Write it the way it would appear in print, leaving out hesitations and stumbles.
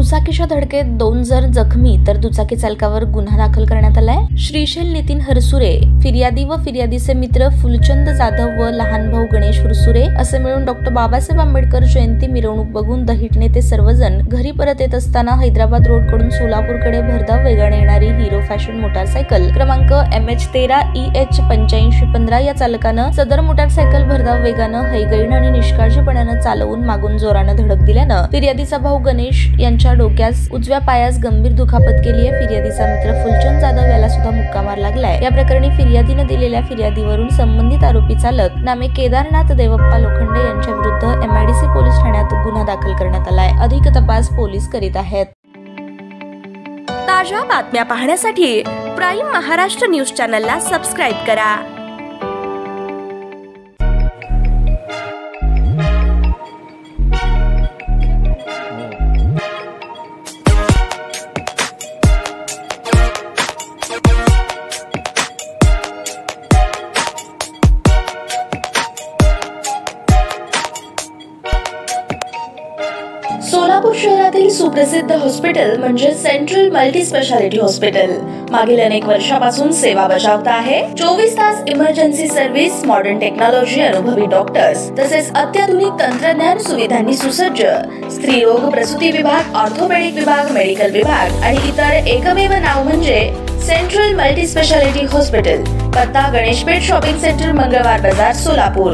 दुचाकीच्या धडकेत 2 जण जखमी तर दुचाकी चालकावर गुन्हा दाखल करण्यात आलाय। श्रीशैल नितीन हरसुरे फिर्यादी व फिर्यादीचे मित्र फुलचंद जाधव व लहान भाऊ गणेश हरसुरे असे मिळून डॉक्टर बाबासाहेब आंबेडकर जयंती मिरवणूक बघून दहिटने ते सर्वजण घरी परत येत असताना हैदराबाद रोड कडून सोलापूरकडे भरधाव वेगाने येणारी हिरो फॅशन मोटारसायकल क्रमांक MH13EH8515 या चालकानं सदर मोटारसायकल भरधाव वेगानं हैगैन आणि निष्काळजीपणानं चालवून मागून जोरानं धडक दिल्यानं फिर्यादीचा भाऊ गणेश यांच्या डोक्यास उजव्या पायास गंभीर दुखापत केली आहे। फिर्यादीचा मित्र फुलचंद जाधव याला सुद्धा मुक्का मार लागलाय। या प्रकरणी फिर्यादीने दिलेल्या फिर्यादीवरून संबंधित आरोपी चालक नामे केदारनाथ देवप्पा लोखंडे यांच्या विरुद्ध MIDC पोलीस ठाण्यात गुन्हा दाखल करण्यात आलाय। अधिक तपास पोलीस करीत आहेत। ताज्या बातम्या पाहण्यासाठी प्राईम महाराष्ट्र न्यूज चॅनलला सबस्क्राईब करा। सोलापूर शहरातील सुप्रसिद्ध हॉस्पिटल म्हणजे सेंट्रल मल्टी स्पेशालिटी हॉस्पिटल मागील अनेक वर्षापासून सेवा बजावत आहे। 24 तास इमर्जन्सी सर्व्हिस, मॉडर्न टेक्नॉलॉजी, अनुभवी डॉक्टर्स तसेच अत्याधुनिक तंत्रज्ञान सुविधांनी सुसज्ज स्त्रीरोग प्रसूती विभाग, ऑर्थोपेडिक विभाग, मेडिकल विभाग आणि इतर एकमेव नाव म्हणजे सेंट्रल मल्टी स्पेशालिटी हॉस्पिटल। पत्ता गणेशपेठ शॉपिंग सेंटर, मंगळवार बाजार, सोलापूर।